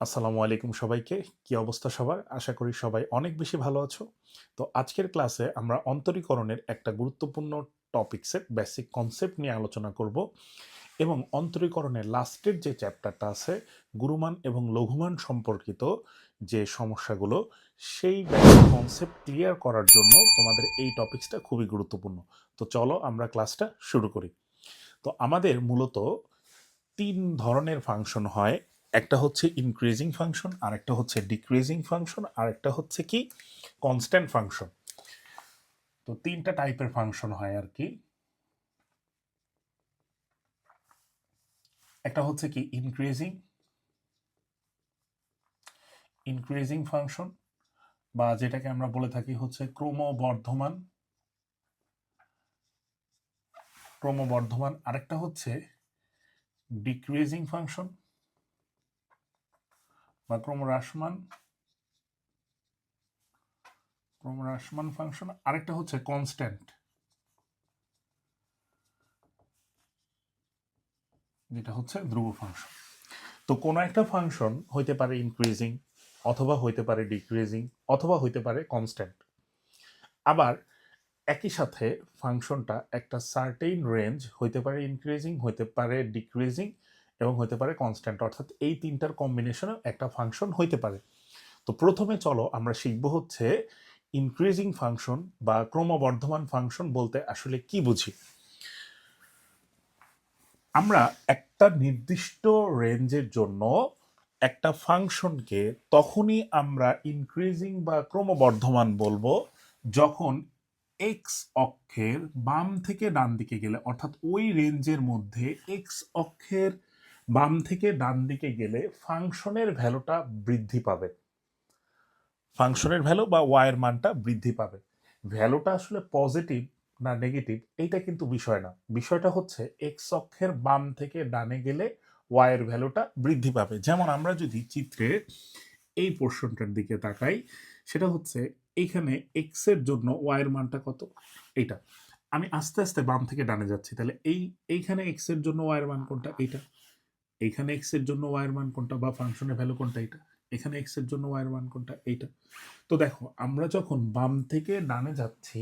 আসসালামু আলাইকুম সবাইকে। কি অবস্থা সবার? আশা করি সবাই অনেক বেশি ভালো আছো। তো আজকের ক্লাসে আমরা অন্তরীকরণের একটা গুরুত্বপূর্ণ টপিকসের বেসিক কনসেপ্ট নিয়ে আলোচনা করব এবং অন্তরীকরণের লাস্টের যে চ্যাপ্টারটা আছে গুরুমান এবং লঘুমান সম্পর্কিত যে সমস্যাগুলো সেই বেসিক কনসেপ্ট ক্লিয়ার করার জন্য তোমাদের এই টপিকসটা খুবই গুরুত্বপূর্ণ। তো চলো আমরা ক্লাসটা শুরু করি। তো আমাদের মূলত ৩ ধরনের ফাংশন হয়। একটা হচ্ছে ইনক্রিজিং ফাংশন, আরেকটা হচ্ছে ডিক্রিজিং ফাংশন, আরেকটা হচ্ছে কি কনস্ট্যান্ট ফাংশন। তো ৩টা টাইপের ফাংশন হয় আর কি। একটা হচ্ছে কি ইনক্রিজিং ফাংশন বা যেটাকে আমরা বলে থাকি হচ্ছে ক্রমবর্ধমান। আরেকটা হচ্ছে ডিক্রিজিং ফাংশন বা ক্রমহ্রাসমান ফাংশন। আরেকটা হচ্ছে কনস্ট্যান্ট, যেটা হচ্ছে ধ্রুব ফাংশন। তো কোনো একটা ফাংশন হইতে পারে ইনক্রিজিং, অথবা হইতে পারে ডিক্রিজিং, অথবা হইতে পারে কনস্ট্যান্ট। আবার একই সাথে ফাংশনটা একটা সার্টেইন রেঞ্জ হইতে পারে ইনক্রিজিং, হইতে পারে ডিক্রিজিং এবং হইতে পারে কনস্ট্যান্ট, অর্থাৎ এই তিনটার কম্বিনেশনে একটা ফাংশন হইতে পারে। তো প্রথমে চলো আমরা শিখব হচ্ছে ইনক্রিজিং ফাংশন বা ক্রমবর্ধমান ফাংশন বলতে আসলে কি বুঝি। আমরা একটা নির্দিষ্ট রেঞ্জের জন্য একটা ফাংশনকে তখনই আমরা ইনক্রিজিং বা ক্রমবর্ধমান বলবো যখন এক্স অক্ষের বাম থেকে ডান দিকে গেলে, অর্থাৎ ওই রেঞ্জের মধ্যে এক্স অক্ষের বাম থেকে ডান দিকে গেলে ফাংশনের ভ্যালুটা বৃদ্ধি পাবে। ফাংশনের ভ্যালু বা ওয়াইয়ের মানটা বৃদ্ধি পাবে। ভ্যালুটা আসলে পজিটিভ না নেগেটিভ এইটা কিন্তু বিষয় না, বিষয়টা হচ্ছে এক্স অক্ষের বাম থেকে ডানে গেলে ওয়াইয়ের ভ্যালুটা বৃদ্ধি পাবে। যেমন আমরা যদি চিত্রে এই পোর্শনটার দিকে তাকাই, সেটা হচ্ছে এইখানে এক্স এর জন্য ওয়াইয়ের মানটা কত, এইটা। আমি আস্তে আস্তে বাম থেকে ডানে যাচ্ছি, তাহলে এইখানে এক্স এর জন্য ওয়াইয়ের মান কোনটা, এইটা। এইখানে এক্স এর জন্য ওয়াইয়ের মান কোনটা বা ফাংশনের ভ্যালু কোনটা, এইটা। এখানে এক্স এর জন্য ওয়াইয়ের মান কোনটা, এইটা। তো দেখো আমরা যখন বাম থেকে ডানে যাচ্ছি,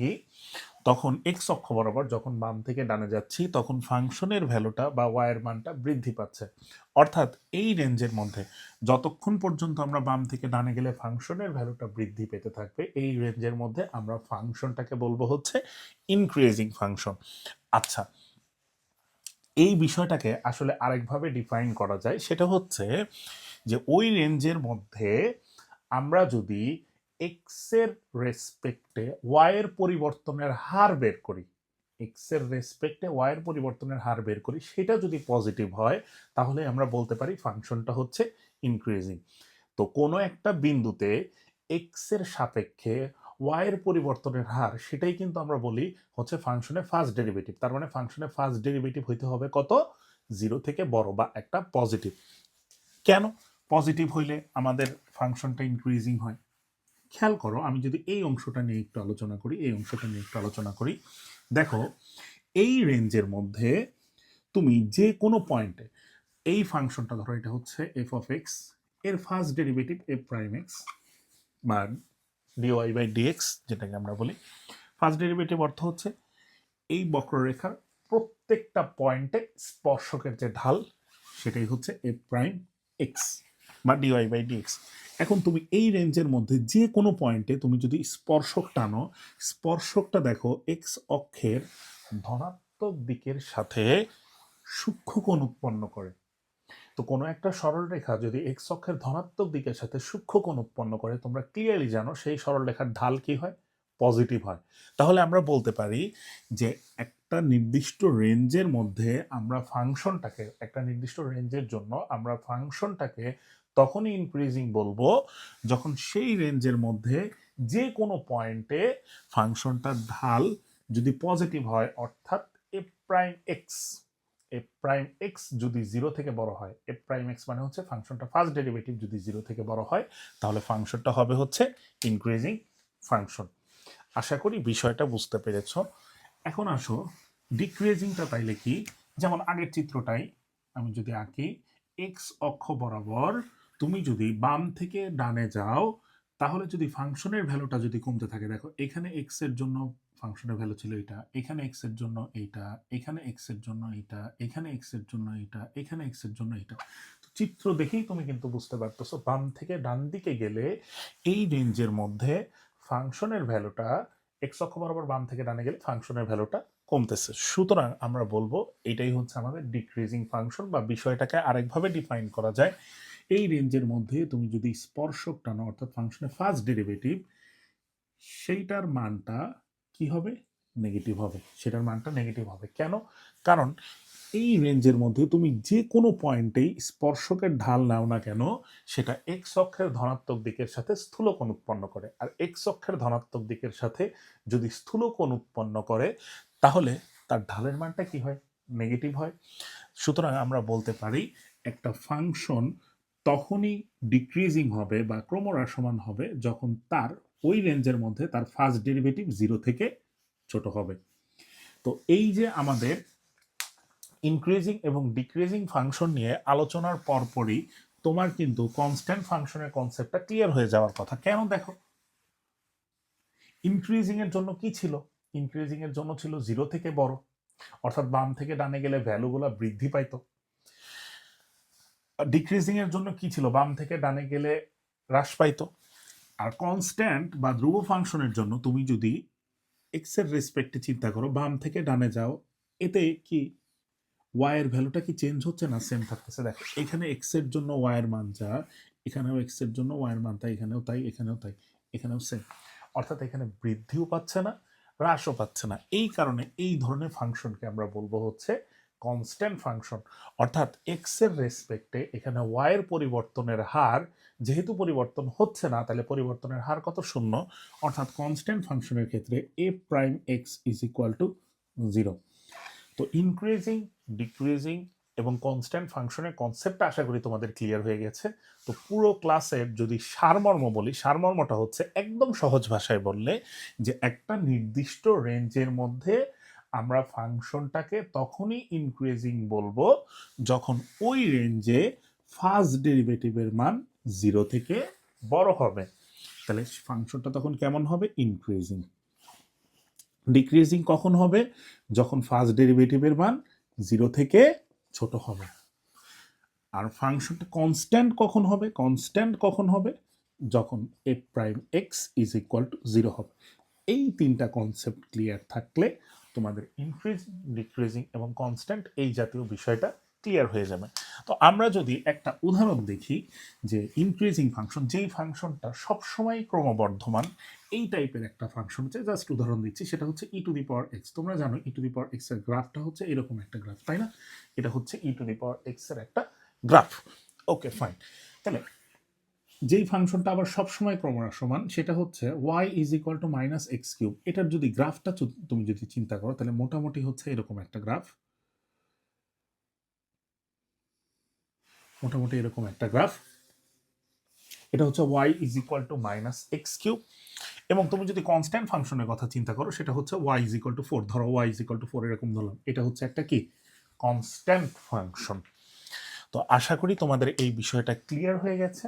তখন এক্স অক্ষ বরাবর যখন বাম থেকে ডানে যাচ্ছি, তখন ফাংশনের ভ্যালুটা বা ওয়াইয়ের মানটা বৃদ্ধি পাচ্ছে। অর্থাৎ এই রেঞ্জের মধ্যে যতক্ষণ পর্যন্ত আমরা বাম থেকে ডানে গেলে ফাংশনের ভ্যালুটা বৃদ্ধি পেতে থাকবে, এই রেঞ্জের মধ্যে আমরা ফাংশনটাকে বলবো হচ্ছে ইনক্রিজিং ফাংশন। আচ্ছা, এই বিষয়টাকে আসলে আরেকভাবে ডিফাইন করা যায়, সেটা হচ্ছে যে ওই রেঞ্জের মধ্যে আমরা যদি এক্স এর রেসপেক্টে ওয়াই এর পরিবর্তনের হার বের করি, এক্স এর রেসপেক্টে ওয়াই এর পরিবর্তনের হার বের করি, সেটা যদি পজিটিভ হয় তাহলে আমরা বলতে পারি ফাংশনটা হচ্ছে ইনক্রিজিং। তো কোনো একটা বিন্দুতে এক্স এর সাপেক্ষে ওয়াই এর পরিবর্তনের হার, সেটাই কিন্তু আমরা বলি হচ্ছে ফাংশনের ফার্স্ট ডেরিভেটিভ। তার মানে ফাংশনের ফার্স্ট ডেরিভেটিভ হইতে হবে কত, জিরো থেকে বড় বা একটা পজিটিভ। কেন পজিটিভ হইলে আমাদের ফাংশনটা ইনক্রিজিং হয়? খেয়াল করো, আমি যদি এই অংশটা নিয়ে একটু আলোচনা করি, দেখো এই রেঞ্জের মধ্যে তুমি যে কোনো পয়েন্টে এই ফাংশনটা ধরো, এটা হচ্ছে এফ অফ এক্স, এর first derivative F prime x বা ডিওয়াই বাই ডিএক্স যেটাকে আমরা বলি। ফার্স্ট ডেরিভেটিভ অর্থ হচ্ছে এই বক্ররেখার প্রত্যেকটা পয়েন্টে স্পর্শকের যে ঢাল, সেটাই হচ্ছে এফ প্রাইম এক্স বা ডিওয়াই বাই ডিএক্স। এখন তুমি এই রেঞ্জের মধ্যে যে কোনো পয়েন্টে তুমি যদি স্পর্শক টানো, স্পর্শকটা দেখো এক্স অক্ষের ধনাত্মক দিকের সাথে সূক্ষ্ম কোণ উৎপন্ন করে। তো কোনো একটা সরল রেখা যদি এক্স অক্ষের ধনাত্মক দিকের সাথে সূক্ষ্ম কোণ উৎপন্ন করে, তোমরা ক্লিয়ারলি জানো সেই সরল রেখার ঢাল কি হয়, পজিটিভ হয়। তাহলে আমরা বলতে পারি যে একটা নির্দিষ্ট রেঞ্জের মধ্যে আমরা ফাংশনটাকে, একটা নির্দিষ্ট রেঞ্জের জন্য আমরা ফাংশনটাকে তখনই ইনক্রিজিং বলবো যখন সেই রেঞ্জের মধ্যে যে কোনো পয়েন্টে ফাংশনটার ঢাল যদি পজিটিভ হয়, অর্থাৎ F prime x, F prime x যদি জিরো থেকে বড় হয়, এফ প্রাইম এক্স মানে হচ্ছে ফাংশনটা ফার্স্ট ডেরিভেটিভ যদি জিরো থেকে বড় হয়, তাহলে ফাংশনটা হবে হচ্ছে ইনক্রিজিং ফাংশন। আশা করি বিষয়টা বুঝতে পেরেছ। এখন আসো ডিক্রিজিংটা তাইলে কি, যেমন আগের চিত্রটাই আমি যদি আঁকি, এক্স অক্ষ বরাবর তুমি যদি বাম থেকে ডানে যাও তাহলে যদি ফাংশনের ভ্যালুটা যদি কমতে থাকে, দেখো এখানে এক্স এর জন্য ফাংশনের ভ্যালু ছিল এটা, এখানে এক্স এর জন্য এইটা, এখানে এক্স এর জন্য এইটা, এখানে এক্স এর জন্য এইটা, এখানে এক্স এর জন্য এইটা। চিত্র দেখেই তুমি কিন্তু বুঝতে পারতেছো বাম থেকে ডান দিকে গেলে এই রেঞ্জের মধ্যে ফাংশনের ভ্যালুটা এক্স অক্ষ বরাবর বাম থেকে ডানে গেলে ফাংশনের ভ্যালুটা কমতেছে। সুতরাং আমরা বলবো এটাই হচ্ছে আমাদের ডিক্রিজিং ফাংশন, বা বিষয়টাকে আরেকভাবে ডিফাইন করা যায়, এই রেঞ্জের মধ্যে তুমি যদি স্পর্শক টানো অর্থাৎ ফাংশনের ফার্স্ট ডেরিভেটিভ, সেইটার মানটা কি হবে? নেগেটিভ হবে। সেটার মানটা নেগেটিভ হবে। কেন? কারণ এই রেঞ্জের মধ্যে তুমি যে কোনো পয়েন্টেই স্পর্শকের ঢাল নাও না কেন, সেটা এক্স অক্ষের ধনাত্মক দিকের সাথে স্থূলকোণ উৎপন্ন করে। আর এক্স অক্ষের ধনাত্মক দিকের সাথে যদি স্থূলকোণ উৎপন্ন করে তাহলে তার ঢালের মানটা কি হয়? নেগেটিভ হয়। সুতরাং আমরা বলতে পারি একটা ফাংশন তখনই ডিক্রিজিং হবে বা ক্রমহ্রাসমান হবে যখন তার ওই রেঞ্জের মধ্যে তার ফার্স্ট ডেরিভেটিভ 0 থেকে ছোট হবে। তো এই যে আমাদের ইনক্রিজিং এবং ডিক্রিজিং ফাংশন নিয়ে আলোচনার পরপরই তোমার কিন্তু কনস্ট্যান্ট ফাংশনের কনসেপ্টটা ক্লিয়ার হয়ে যাওয়ার কথা। কেন? দেখো ইনক্রিজিং এর জন্য কি ছিল? ইনক্রিজিং এর জন্য ছিল 0 থেকে বড়, অর্থাৎ বাম থেকে ডানে গেলে ভ্যালুগুলো বৃদ্ধি পাইতো। ডিক্রিজিং এর জন্য কি ছিল? বাম থেকে ডানে গেলে হ্রাস পাইতো। আর কনস্ট্যান্ট বা ধ্রুব ফাংশনের জন্য তুমি যদি এক্স এর রেসপেক্টে চিন্তা করো, বাম থেকে ডানে যাও, এতে কি ওয়াই এর ভ্যালুটা কি চেঞ্জ হচ্ছে না সেম থাকতেছে? দেখো এখানে এক্স এর জন্য ওয়াই এর মান যা, এখানেও এক্স এর জন্য ওয়াই এর মান তাই, এখানেও তাই, এখানেও তাই, এখানেও সেম। অর্থাৎ এখানে বৃদ্ধিও পাচ্ছে না, হ্রাসও পাচ্ছে না। এই কারণে এই ধরনের ফাংশনকে আমরা বলবো হচ্ছে কনস্ট্যান্ট ফাংশন। অর্থাৎ এক্স এর রেসপেক্টে এখানে ওয়াই এর পরিবর্তনের হার যেহেতু পরিবর্তন হচ্ছে না, তাহলে পরিবর্তনের হার কত? শূন্য। অর্থাৎ কনস্ট্যান্ট ফাংশনের ক্ষেত্রে a prime x is equal to 0। তো ইনক্রিজিং, ডিক্রিজিং এবং কনস্ট্যান্ট ফাংশনের কনসেপ্টটা আশা করি তোমাদের ক্লিয়ার হয়ে গেছে। তো পুরো ক্লাসের যদি সারমর্ম বলি, সারমর্মটা হচ্ছে একদম সহজ ভাষায় বললে যে একটা নির্দিষ্ট রেঞ্জের মধ্যে আমরা ফাংশনটাকে তখনই ইনক্রিজিং বলবো যখন ওই রেঞ্জে ফার্স্ট ডেরিভেটিভের মান 0 থেকে বড় হবে। তাহলে ফাংশনটা তখন কেমন হবে? ইনক্রিজিং। ডিক্রিজিং কখন হবে? যখন ফার্স্ট ডেরিভেটিভের মান 0 থেকে ছোট হবে। আর ফাংশনটা কনস্ট্যান্ট কখন হবে? কনস্ট্যান্ট কখন হবে? যখন a prime x is equal to 0 হবে। এই তিনটা কনসেপ্ট ক্লিয়ার থাকলে তোমাদের ইনক্রিজিং, ডিক্রিজিং এবং কনস্ট্যান্ট এই জাতীয় বিষয়টা ক্লিয়ার হয়ে যাবে। তো আমরা যদি একটা উদাহরণ দেখি যে ইনক্রিজিং ফাংশন, যেই ফাংশনটা সবসময় ক্রমবর্ধমান, এই টাইপের একটা ফাংশন হচ্ছে, জাস্ট উদাহরণ দিচ্ছি, সেটা হচ্ছে ই টু দি পাওয়ার এক্স। তোমরা জানো ই টু দি পাওয়ার এক্স এর গ্রাফটা হচ্ছে এরকম একটা গ্রাফ, তাই না? এটা হচ্ছে ই টু দি পাওয়ার এক্স এর একটা গ্রাফ। ওকে, ফাইন। তাহলে যেই ফাংশনটা আবার সবসময় ক্রমহ্রাসমান সেটা হচ্ছে y is equal two minus x cube. এটার যদি গ্রাফটা তুমি যদি চিন্তা করো তাহলে মোটামুটি হচ্ছে এরকম একটা গ্রাফ, মোটামুটি এরকম একটা গ্রাফ। এটা হচ্ছে y is equal two minus x cube. এবং তুমি যদি কনস্ট্যান্ট ফাংশনের কথা চিন্তা করো সেটা হচ্ছে y ইজ ইকুয়াল টু 4। ধরো y ইজ ইকুয়াল টু 4 এরকম ধরলাম, এটা হচ্ছে একটা কি? Constant function. তো আশা করি তোমাদের এই বিষয়টা ক্লিয়ার হয়ে গেছে।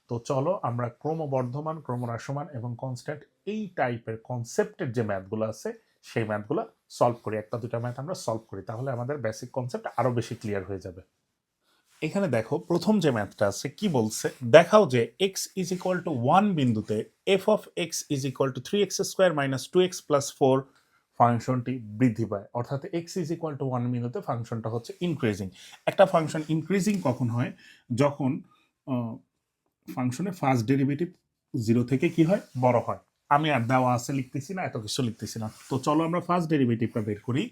তো চলো আমরা ক্রমবর্ধমান, ক্রমহ্রাসমান এবং কনস্ট্যান্ট এই টাইপের কনসেপ্টের যে ম্যাথগুলো আছে সেই ম্যাথগুলো সলভ করি। একটা দুটা ম্যাথ আমরা সলভ করি, তাহলে আমাদের বেসিক কনসেপ্ট আরো বেশি ক্লিয়ার হয়ে যাবে। এখানে দেখো প্রথম যে ম্যাথটা আছে কি বলছে, দেখাও যে x ইজ ইকুয়াল টু 1 বিন্দুতে f of x is equal two 3x square minus 2x plus 4 ফাংশনটি বৃদ্ধি পায়। অর্থাৎ x ইজ ইকুয়াল টু 1 বিন্দুতে ফাংশনটা হচ্ছে ইনক্রিজিং। একটা ফাংশন ইনক্রিজিং কখন হয়? যখন ফাংশনের ফার্স্ট ডেরিভেটিভ 0 থেকে কি হয়? বড় হয়। আমি আর দেওয়া আছে লিখতেছি না, এত কিছু লিখতেছি না। তো চলো আমরা ফার্স্ট ডেরিভেটিভটা বের করি।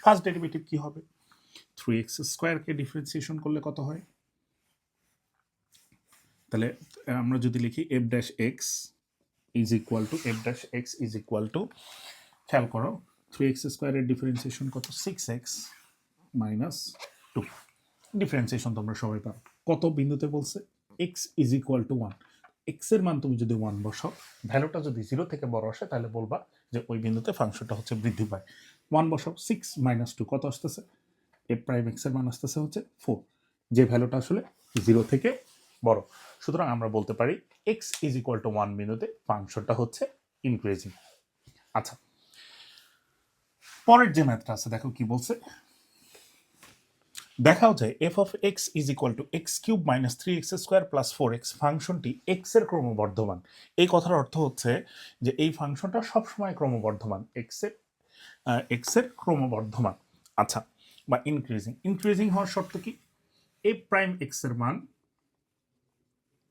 ফার্স্ট ডেরিভেটিভ কি হবে? 3x স্কোয়ারকে ডিফারেন্সিয়েশন করলে কত হয়? তাহলে আমরা যদি লিখি F dash x is equal two, F dash x is equal two, খেয়াল করো 3x স্কোয়ারের ডিফারেন্সিয়েশন কত? 6x minus 2। ডিফারেন্সিয়েশন তোমরা সবাই পারো। কত বিন্দুতে বলছে? x is equal two 1। X এর মান তুমি যদি 1 বসাও, ভ্যালুটা যদি 0 থেকে বড় আসে তাহলে বলবা যে ওই বিন্দুতে ফাংশনটা হচ্ছে বৃদ্ধি পায়। 1 বসাও, 6 মাইনাস 2 কত আসতেছে? এফ প্রাইম এক্স এর মান আসতেছে হচ্ছে 4, যে ভ্যালুটা আসলে 0 থেকে বড়। সুতরাং আমরা বলতে পারি এক্স ইজ ইকুয়াল টু 1 বিন্দুতে ফাংশনটা হচ্ছে ইনক্রিজিং। আচ্ছা, পরের যে ম্যাথটা আছে দেখো কি বলছে। দেখাও যায় F of x is equal to x cube minus 3x square plus 4x ফাংশনটি এক্স এর ক্রমবর্ধমান। এই কথার অর্থ হচ্ছে যে এই ফাংশনটা সবসময় ক্রমবর্ধমান, এক্স এর ক্রমবর্ধমান। আচ্ছা, বা ইনক্রিজিং। ইনক্রিজিং হওয়ার শর্ত কি? এ প্রাইম এক্স এর মান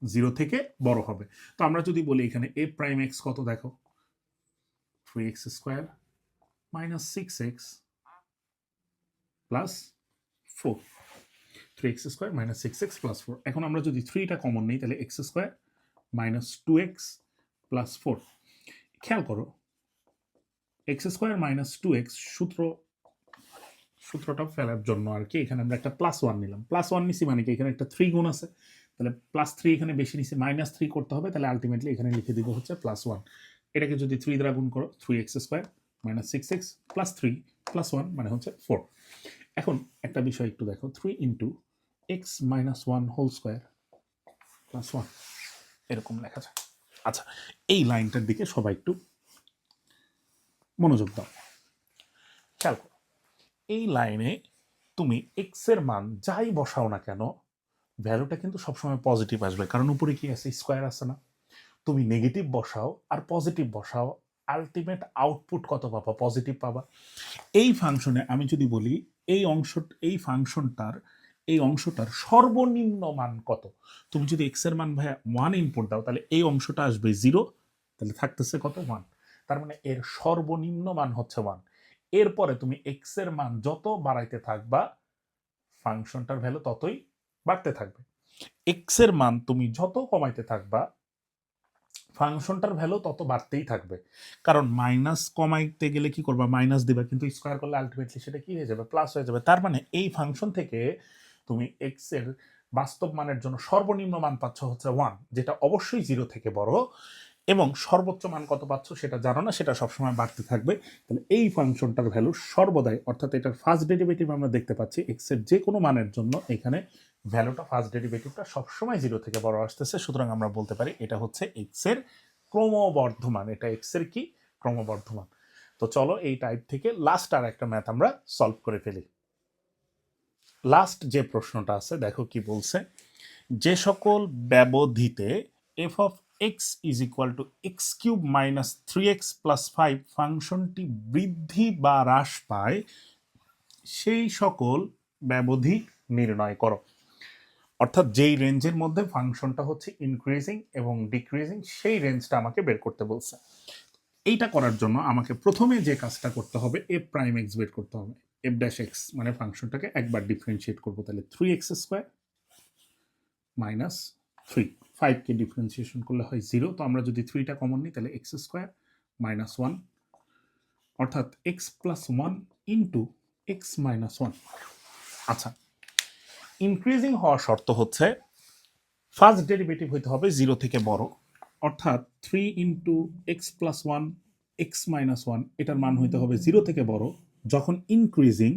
0 থেকে বড় হবে। তো আমরা যদি বলি এখানে এ প্রাইম এক্স কত দেখো, 3x square minus 6x plus 4, 3x square minus 6x plus 4। এখন আমরা যদি 3টা কমন নিই তাহলে x square minus 2x plus 4। খেয়াল করো x স্কোয়ার মাইনাস 2x সূত্রটা ফেলার জন্য আর কি এখানে আমরা একটা প্লাস 1 নিলাম। প্লাস 1 নিছি মানে কি এখানে একটা 3 গুণ আছে, তাহলে প্লাস 3 এখানে বেশি নিছি, মাইনাস 3 করতে হবে, তাহলে আলটিমেটলি এখানে লিখে দিব হচ্ছে প্লাস 1। এটাকে যদি 3 দ্বারা গুণ করো 3x square minus 6x plus 3 plus 1 মানে হচ্ছে 4। এখন একটা বিষয় একটু দেখো, 3 into x minus 1 whole square plus 1 এরকম লেখা যায়। আচ্ছা, এই লাইনটার দিকে সবাই একটু মনোযোগ দাও, খেয়াল করো। এই লাইনে তুমি এক্স এর মান যাই বসাও না কেন ভ্যালুটা কিন্তু সবসময় পজিটিভ আসবে, কারণ উপরে কি আছে, স্কোয়ার আছে না। তুমি নেগেটিভ বসাও আর পজিটিভ বসাও, আলটিমেট আউটপুট কত পাবা? পজিটিভ পাবা। এই ফাংশনে আমি যদি বলি এই অংশটার সর্বনিম্ন মান কত, তুমি যদি এক্স এর মান ভাইয়া 1 ইনপুট দাও তাহলে এই অংশটা আসবে 0, তাহলে থাকতেছে কত? 1। তার মানে এর সর্বনিম্ন মান হচ্ছে 1। এরপরে তুমি এক্স এর মান যত বাড়াইতে থাকবা ফাংশনটার ভ্যালু ততই বাড়তে থাকবে। এক্স এর মান তুমি যত কমাইতে থাকবা ফাংশনটার ভ্যালু তত বাড়তেই থাকবে, কারণ মাইনাস কমাইতে গেলে কি করবা? মাইনাস দিবা, কিন্তু স্কোয়ার করলে আলটিমেটলি সেটা কি হয়ে যাবে? প্লাস হয়ে যাবে। তার মানে এই ফাংশন থেকে তুমি এক্স এর বাস্তব মানের জন্য সর্বনিম্ন মান পাচ্ছ হচ্ছে 1, যেটা অবশ্যই 0 থেকে বড়, এবং সর্বোচ্চ মান কত পাচ্ছ সেটা জানো না, সেটা সবসময় বাড়তে থাকবে। তাহলে এই ফাংশনটার ভ্যালু সর্বদাই, অর্থাৎ এটার ফার্স্ট ডেরিভেটিভ আমরা দেখতে পাচ্ছি এক্স এর যে কোনো মানের জন্য এখানে ভ্যালুটা ফার্স্ট ডেরিভেটিভটা সবসময় 0 থেকে বড় আসতেছে। সুতরাং আমরা বলতে পারি এটা হচ্ছে এক্স এর ক্রমবর্ধমান। এটা এক্স এর কি? ক্রমবর্ধমান। তো চলো এই টাইপ থেকে লাস্ট আর একটা ম্যাথ আমরা সলভ করে ফেলি। লাস্ট যে প্রশ্নটা আছে দেখো কি বলছে। যে সকল ব্যবধিতে f of x is equal to x cube minus 3x plus 5 ফাংশনটি বৃদ্ধি বা হ্রাস পায় সেই সকল ব্যবধি নির্ণয় করো। অর্থাৎ যেই রেঞ্জের মধ্যে ফাংশনটা হচ্ছে ইনক্রিজিং এবং ডিক্রিজিং সেই রেঞ্জটা আমাকে বের করতে বলছে। এইটা করার জন্য আমাকে প্রথমে যে কাজটা করতে হবে এফ প্রাইম এক্স বের করতে হবে। এফ ড্যাশ এক্স মানে ফাংশনটাকে একবার ডিফারেন্সিয়েট করবো, তাহলে 3x স্কোয়ার মাইনাস 3, 5কে ডিফারেন্সিয়েশন করলে হয় 0। তো আমরা যদি 3টা কমন নিই তাহলে এক্স স্কোয়ার মাইনাস 1, অর্থাৎ x plus 1 into x minus 1। আচ্ছা, ইনক্রিজিং হওয়ার শর্ত হচ্ছে ফার্স্ট ডেরিভেটিভ হইতে হবে 0 থেকে বড়, অর্থাৎ 3 into x plus 1 x minus 1 এটার মান হইতে হবে 0 থেকে বড় যখন ইনক্রিজিং।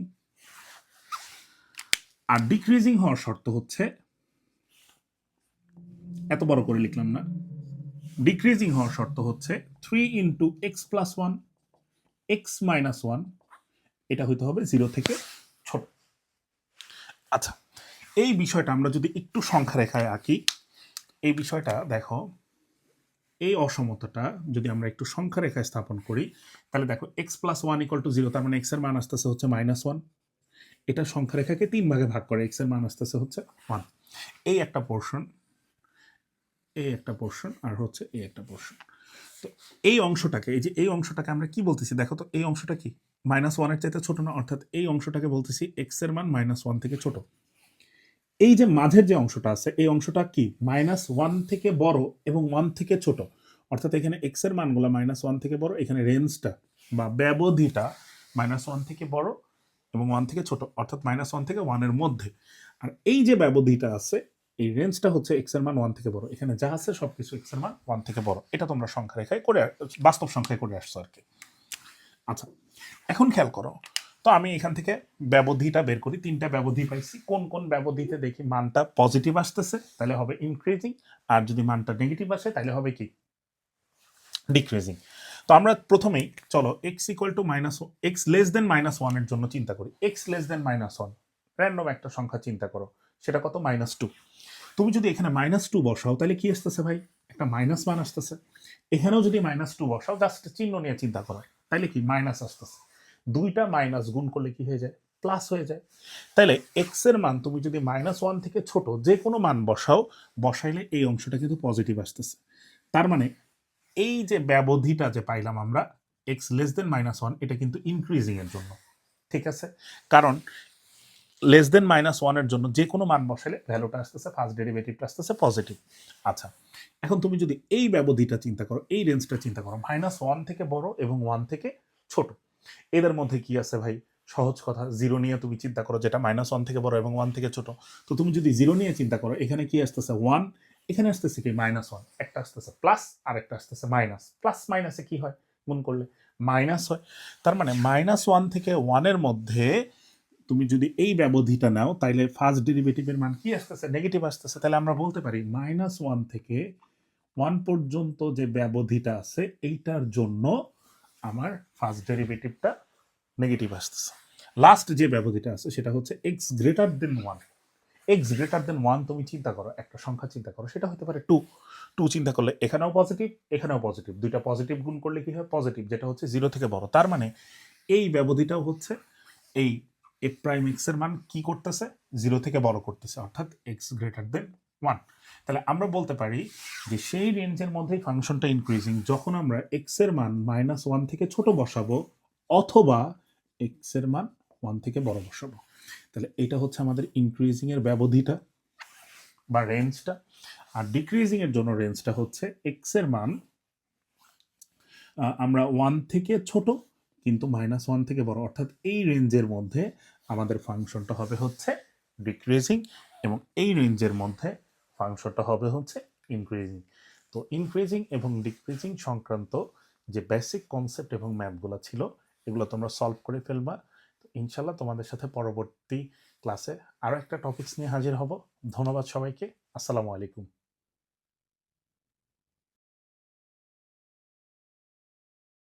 আর ডিক্রিজিং হওয়ার শর্ত হচ্ছে, এত বড় করে লিখলাম না, ডিক্রিজিং হওয়ার শর্ত হচ্ছে 3 into x plus 1 x minus 1 এটা হইতে হবে 0 থেকে ছোট। আচ্ছা, এই বিষয়টা আমরা যদি একটু সংখ্যা রেখায় আঁকি, এই বিষয়টা দেখো, এই অসমতাটা যদি আমরা একটু সংখ্যা রেখায় স্থাপন করি তাহলে দেখো এক্স প্লাস 1 ইকুয়াল টু 0, তার মানে এক্স এর মান আসতেছে হচ্ছে মাইনাস 1। এটা সংখ্যা রেখাকে 3 ভাগে ভাগ করে, এক্স এর মান আসতেছে হচ্ছে 1। এই একটা পোর্শন, এই একটা পোর্শন, আর হচ্ছে এই একটা পোর্শন। তো এই অংশটাকে, এই যে এই অংশটাকে আমরা কি বলতেছি দেখো তো, এই অংশটা কি মাইনাস 1-এর চাইতে ছোট না, অর্থাৎ এই অংশটাকে বলতেছি এক্স এর মান মাইনাস 1 থেকে ছোট। এই যে মাঝের যে অংশটা আছে এই অংশটা কি মাইনাস 1 থেকে বড় এবং 1 থেকে ছোট, অর্থাৎ এখানে এক্স এর মানগুলো মাইনাস 1 থেকে বড়, এখানে রেঞ্জটা বা ব্যবধিটা মাইনাস 1 থেকে বড় এবং 1 থেকে ছোট, অর্থাৎ মাইনাস 1 থেকে 1 এর মধ্যে। আর এই যে ব্যবধিটা আছে এই রেঞ্জটা হচ্ছে এক্স এর মান 1 থেকে বড়, এখানে যা আছে সবকিছু এক্স এর মান 1 থেকে বড়। এটা তোমরা সংখ্যা রেখায় করে বাস্তব সংখ্যায় করে আসছো আর কি। আচ্ছা, এখন খেয়াল করো, তো তো আমি এখান থেকে ব্যবধিটা বের করি, 3টা ব্যবধি পাইছি। কোন কোন ব্যবধিতে দেখি মানটা পজিটিভ আসতেছে তাহলে হবে ইনক্রিজিং, আর যদি মানটা নেগেটিভ আসে তাহলে হবে কি ডিক্রিজিং। তো আমরা প্রথমেই চলো x equal to minus x less than -1 এর জন্য চিন্তা করি। এক্স লেস দেন -1 র্যান্ডম একটা সংখ্যা চিন্তা করো, সেটা কত -2। তুমি যদি এখানে -2 বসাও তাহলে কি আসতেছে ভাই, একটা -1 আসতেছে। এখানেও যদি -2 বসাও, জাস্ট চিহ্ন নিয়ে চিন্তা করো, তাহলে কি মাইনাস আসতেছে। দুইটা মাইনাস গুণ করলে কি হয়ে যায়, প্লাস হয়ে যায়। তাহলে এক্স এর মান তুমি যদি -1 থেকে ছোট যে কোনো মান বসাও, বসাইলে এই অংশটা কিন্তু পজিটিভ আসতেছে। তার মানে এই যে ব্যবধিটা যে পাইলাম আমরা এক্স লেস দেন -1, এটা কিন্তু ইনক্রিজিং এর জন্য, ঠিক আছে। কারণ লেস দেন -1 এর জন্য যে কোনো মান বসালে ভ্যালুটা আসতেছে, ফার্স্ট ডেরিভেটিভটা আসতেছে পজিটিভ। আচ্ছা, এখন তুমি যদি এই ব্যবধিটা চিন্তা করো, এই রেঞ্জটা চিন্তা করো, -1 থেকে বড় এবং 1 থেকে ছোট, এদের মধ্যে কি আছে ভাই, সহজ কথা, জিরো নিয়ে তুমি চিন্তা করো, যেটা -1 থেকে বড় এবং 1 থেকে ছোট। তো তুমি যদি জিরো নিয়ে চিন্তা করো, এখানে কি আসতেছে 1, এখানে আসতেছে কি -1, একটা আসতেছে প্লাস আর একটা আসতেছে মাইনাস। প্লাস মাইনাসে কি হয়, গুণ করলে মাইনাস হয়। তার মানে -1 থেকে 1 এর মধ্যে তুমি যদি এই ব্যবধিটা নাও, তাইলে ফার্স্ট ডেরিভেটিভের মান কি আসতেছে, নেগেটিভ আসতেছে। তাহলে আমরা বলতে পারি -1 থেকে 1 পর্যন্ত যে ব্যবধিটা আছে এইটার জন্য আমার ফার্স্ট ডেরিভেটিভটা নেগেটিভ আসতেছে। লাস্ট যে ব্যবধিটা আছে সেটা হচ্ছে x greater than 1। X greater than 1 তুমি চিন্তা করো, একটা সংখ্যা চিন্তা করো, সেটা হতে পারে 2 চিন্তা করলে এখানেও পজিটিভ এখানেও পজিটিভ, দুইটা পজিটিভ গুণ করলে কি হয় পজিটিভ, যেটা হচ্ছে 0 থেকে বড়। তার মানে এই ব্যবধিটাও হচ্ছে এই এফ প্রাইম এক্স এর মান কি করতেছে, 0 থেকে বড় করতেছে, অর্থাৎ এক্স গ্রেটার দেন 1। তাহলে আমরা বলতে পারি যে সেই রেঞ্জের মধ্যেই ফাংশনটা ইনক্রিজিং যখন আমরা এক্স এর মান -1 থেকে ছোট বসাবো, অথবা এক্স এর মান 1 থেকে বড় বসাবো। তাহলে এটা হচ্ছে আমাদের ইনক্রিজিং এর ব্যবধিটা বা রেঞ্জটা। আর ডিক্রিজিং এর জন্য রেঞ্জটা হচ্ছে এক্স এর মান আমরা 1 থেকে ছোট কিন্তু -1 থেকে বড়, অর্থাৎ এই রেঞ্জের মধ্যে আমাদের ফাংশনটা হবে হচ্ছে ডিক্রিজিং, এবং এই রেঞ্জের মধ্যে ফাংশনটা হবে হচ্ছে ইনক্রিজিং। তো ইনক্রিজিং এবং ডিক্রিজিং সংক্রান্ত যে বেসিক কনসেপ্ট এবং ম্যাথগুলো ছিল, এগুলো তোমরা সলভ করে ফেলবা। তো ইনশাল্লাহ তোমাদের সাথে পরবর্তী ক্লাসে আরও একটা টপিকস নিয়ে হাজির হব। ধন্যবাদ সবাইকে, আসসালামু আলাইকুম।